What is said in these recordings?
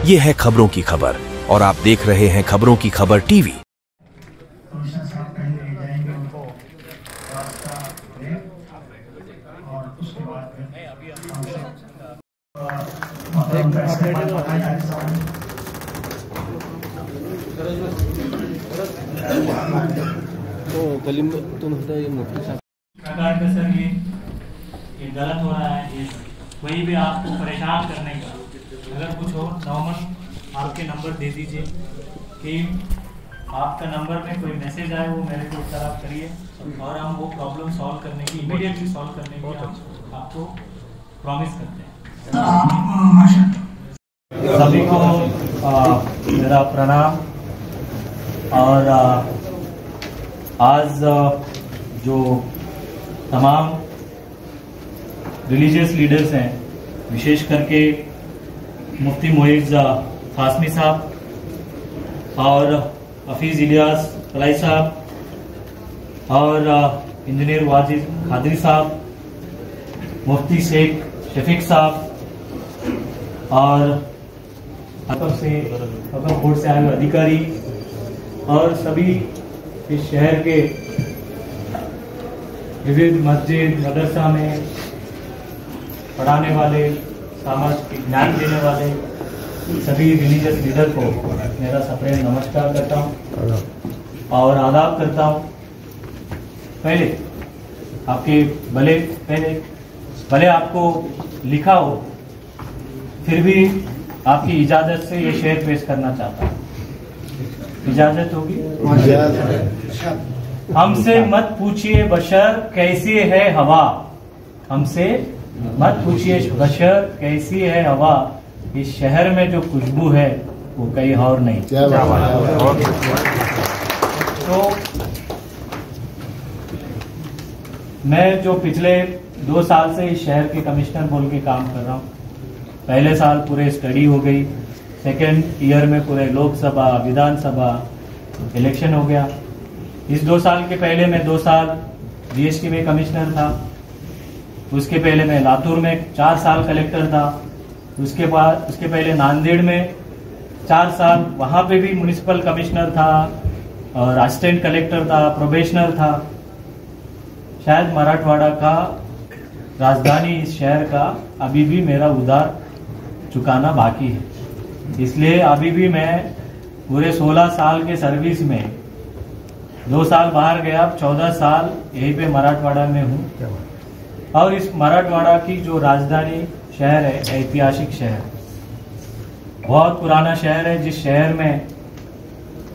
ये है खबरों की खबर और आप देख रहे हैं खबरों की खबर टीवी। सर ये गलत हो रहा है, ये वही भी आपको परेशान करने का। अगर कुछ हो नॉर्मल आपके नंबर दे दीजिए कि आपका नंबर में कोई मैसेज आए वो मेरे को तरफ करिए और हम वो प्रॉब्लम सॉल्व करने की इमीडिएटली सॉल्व करने की हम आपको प्रॉमिस करते हैं। सभी को मेरा प्रणाम। और आज जो तमाम रिलीजियस लीडर्स हैं, विशेष करके मुफ्ती मोइज़ कासमी साहब और हफीज़ इलियास तलाई साहब और इंजीनियर वाजिद खादरी साहब, मुफ्ती शेख शफीक साहब और अकबरपुर से आए हुए अधिकारी और सभी इस शहर के विविध मस्जिद मदरसा में पढ़ाने वाले, सामाजिक ज्ञान देने वाले सभी रिलीजियस लीडर को मेरा सप्रेम नमस्कार करता हूँ और आदाब करता हूँ। पहले आपके भले आपको लिखा हो, फिर भी आपकी इजाजत से ये शेर पेश करना चाहता हूँ। इजाजत होगी? हमसे मत पूछिए बशर कैसी है हवा, हमसे मत पूछिए बशर कैसी है हवा, इस शहर में जो खुशबू है वो कहीं और नहीं। तो मैं जो पिछले 2 साल से इस शहर के कमिश्नर बोल के काम कर रहा हूँ। पहले साल पूरे स्टडी हो गई, सेकेंड ईयर में पूरे लोकसभा विधानसभा इलेक्शन हो गया। इस 2 साल के पहले मैं 2 साल जीएसटी में कमिश्नर था, उसके पहले मैं लातूर में 4 साल कलेक्टर था, उसके पहले नांदेड़ में 4 साल वहां पे भी म्युनिसिपल कमिश्नर था और असिस्टेंट कलेक्टर था, प्रोबेशनर था। शायद मराठवाड़ा का राजधानी इस शहर का अभी भी मेरा उधार चुकाना बाकी है। इसलिए अभी भी मैं पूरे 16 साल के सर्विस में 2 साल बाहर गया, अब 14 साल यहीं पे मराठवाड़ा में हूँ। और इस मराठवाड़ा की जो राजधानी शहर है, ऐतिहासिक शहर, बहुत पुराना शहर है, जिस शहर में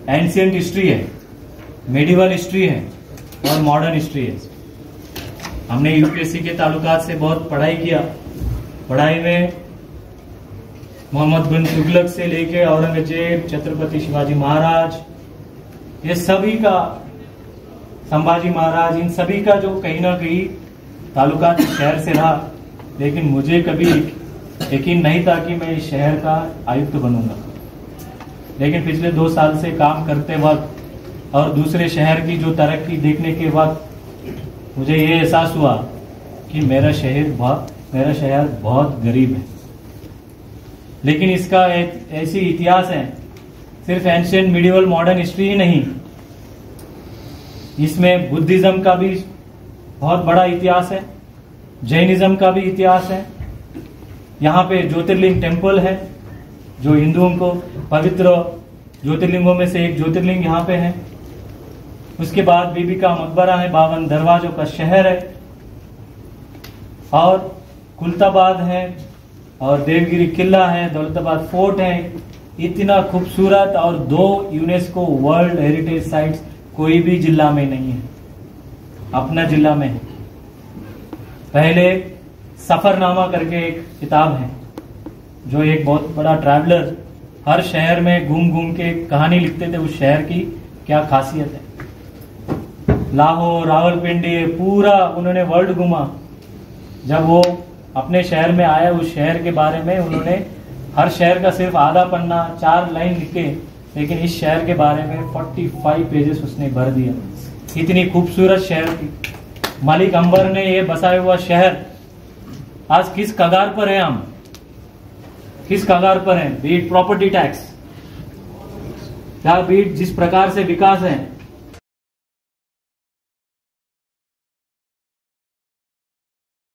एंशिएंट हिस्ट्री है, मेडिवल हिस्ट्री है और मॉडर्न हिस्ट्री है। हमने यूपीएससी के ताल्लुकात से बहुत पढ़ाई किया। पढ़ाई में मोहम्मद बिन तुगलक से लेके औरंगजेब, छत्रपति शिवाजी महाराज, ये सभी का, संभाजी महाराज, इन सभी का जो कहीं ना कहीं ताल्लुकात शहर से रहा। लेकिन मुझे कभी यकीन नहीं था कि मैं इस शहर का आयुक्त बनूंगा। लेकिन पिछले 2 साल से काम करते वक्त और दूसरे शहर की जो तरक्की देखने के वक्त मुझे ये एहसास हुआ कि मेरा शहर बहुत गरीब है। लेकिन इसका एक ऐसी इतिहास है, सिर्फ एंशिएंट मिडिवल मॉडर्न हिस्ट्री ही नहीं, इसमें बुद्धिज्म का भी बहुत बड़ा इतिहास है, जैनिज्म का भी इतिहास है। यहाँ पे ज्योतिर्लिंग टेम्पल है, जो हिंदुओं को पवित्र ज्योतिर्लिंगों में से एक ज्योतिर्लिंग यहाँ पे है। उसके बाद बीबी का मकबरा है, 52 दरवाजों का शहर है, और कुल्ताबाद है, और देवगिरी किला है, दौलताबाद फोर्ट है। इतना खूबसूरत, और 2 यूनेस्को वर्ल्ड हेरिटेज साइट्स कोई भी जिला में नहीं है, अपना जिला में है। पहले सफरनामा करके एक किताब है, जो एक बहुत बड़ा ट्रैवलर हर शहर में घूम घूम के कहानी लिखते थे, उस शहर की क्या खासियत है। लाहौर, रावलपिंडी, पूरा उन्होंने वर्ल्ड घूमा। जब वो अपने शहर में आया, उस शहर के बारे में उन्होंने हर शहर का सिर्फ आधा पन्ना 4 लाइन लिखे, लेकिन इस शहर के बारे में 45 पेजेस उसने भर दिया। इतनी खूबसूरत शहर थी। मलिक अंबर ने ये बसाया हुआ शहर आज किस कगार पर है हम। किस कगार पर हैं, बीट प्रॉपर्टी टैक्स, क्या बीट जिस प्रकार से विकास है